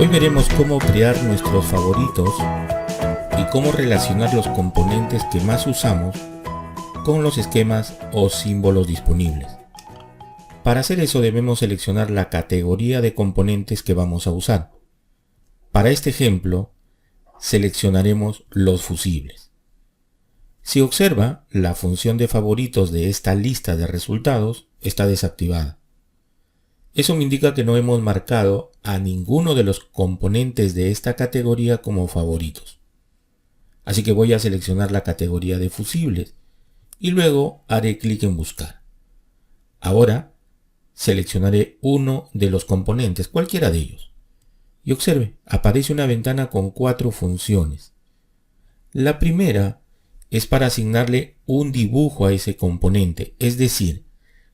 Hoy veremos cómo crear nuestros favoritos y cómo relacionar los componentes que más usamos con los esquemas o símbolos disponibles. Para hacer eso debemos seleccionar la categoría de componentes que vamos a usar. Para este ejemplo, seleccionaremos los fusibles. Si observa, la función de favoritos de esta lista de resultados está desactivada. Eso me indica que no hemos marcado a ninguno de los componentes de esta categoría como favoritos. Así que voy a seleccionar la categoría de fusibles y luego haré clic en buscar. Ahora seleccionaré uno de los componentes, cualquiera de ellos. Y observe, aparece una ventana con 4 funciones. La primera es para asignarle un dibujo a ese componente, es decir,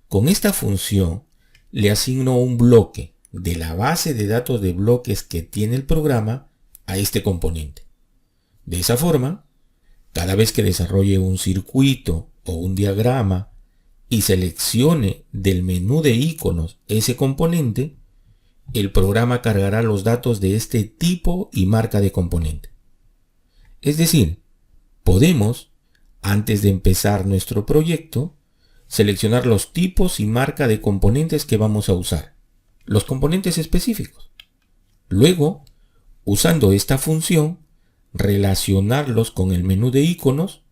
con esta función le asigno un bloque de la base de datos de bloques que tiene el programa a este componente. De esa forma, cada vez que desarrolle un circuito o un diagrama y seleccione del menú de iconos ese componente, el programa cargará los datos de este tipo y marca de componente. Es decir, podemos, antes de empezar nuestro proyecto, seleccionar los tipos y marca de componentes que vamos a usar, los componentes específicos. Luego, usando esta función, relacionarlos con el menú de iconos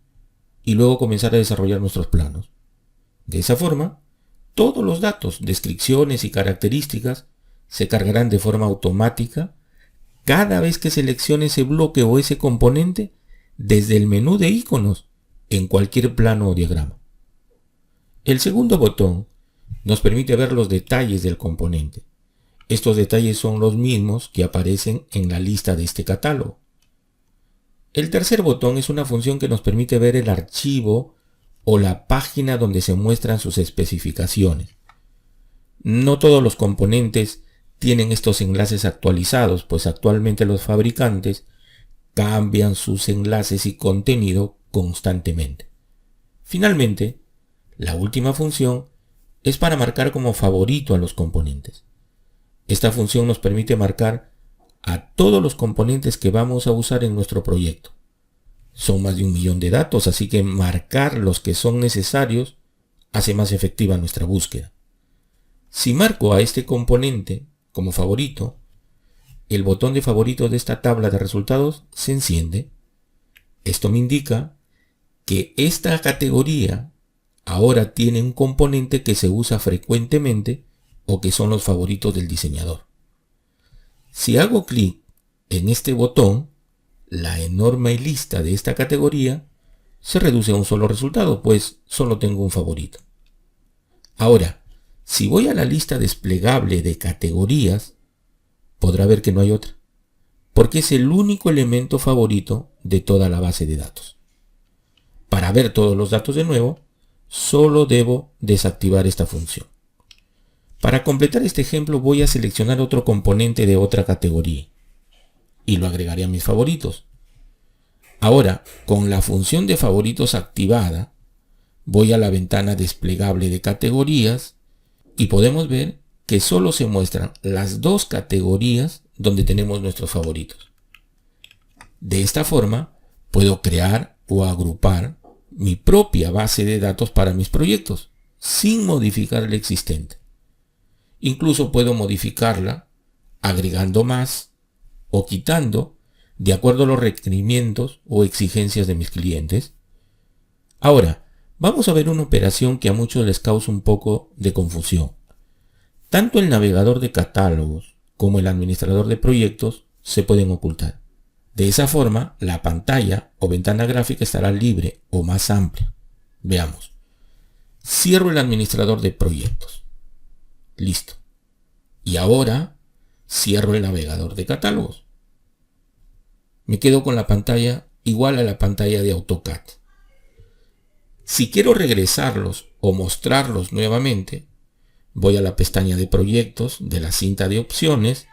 y luego comenzar a desarrollar nuestros planos. De esa forma, todos los datos, descripciones y características se cargarán de forma automática cada vez que seleccione ese bloque o ese componente desde el menú de iconos en cualquier plano o diagrama. El segundo botón nos permite ver los detalles del componente. Estos detalles son los mismos que aparecen en la lista de este catálogo. El tercer botón es una función que nos permite ver el archivo o la página donde se muestran sus especificaciones. No todos los componentes tienen estos enlaces actualizados, pues actualmente los fabricantes cambian sus enlaces y contenido constantemente. Finalmente, la última función es para marcar como favorito a los componentes. Esta función nos permite marcar a todos los componentes que vamos a usar en nuestro proyecto. Son más de 1 millón de datos, así que marcar los que son necesarios hace más efectiva nuestra búsqueda. Si marco a este componente como favorito, el botón de favorito de esta tabla de resultados se enciende. Esto me indica que esta categoría ahora tiene un componente que se usa frecuentemente o que son los favoritos del diseñador. Si hago clic en este botón, la enorme lista de esta categoría se reduce a un solo resultado, pues solo tengo un favorito. Ahora, si voy a la lista desplegable de categorías, podrá ver que no hay otra, porque es el único elemento favorito de toda la base de datos. Para ver todos los datos de nuevo, solo debo desactivar esta función. Para completar este ejemplo voy a seleccionar otro componente de otra categoría y lo agregaré a mis favoritos. Ahora, con la función de favoritos activada, voy a la ventana desplegable de categorías y podemos ver que solo se muestran las 2 categorías donde tenemos nuestros favoritos. De esta forma, puedo crear o agrupar mi propia base de datos para mis proyectos, sin modificar el existente. Incluso puedo modificarla agregando más o quitando de acuerdo a los requerimientos o exigencias de mis clientes. Ahora, vamos a ver una operación que a muchos les causa un poco de confusión. Tanto el navegador de catálogos como el administrador de proyectos se pueden ocultar. De esa forma, la pantalla o ventana gráfica estará libre o más amplia. Veamos. Cierro el administrador de proyectos. Listo. Y ahora cierro el navegador de catálogos. Me quedo con la pantalla igual a la pantalla de AutoCAD. Si quiero regresarlos o mostrarlos nuevamente, voy a la pestaña de proyectos de la cinta de opciones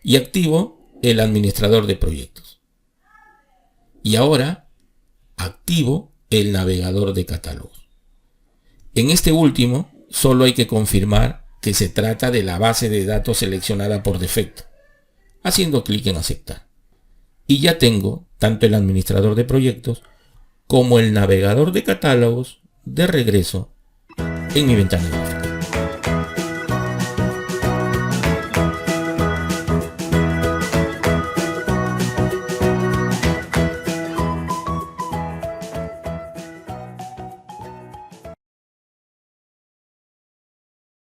y activo el administrador de proyectos. Y ahora activo el navegador de catálogos. En este último, solo hay que confirmar que se trata de la base de datos seleccionada por defecto. haciendo clic en aceptar. Y ya tengo tanto el administrador de proyectos como el navegador de catálogos de regreso en mi ventana.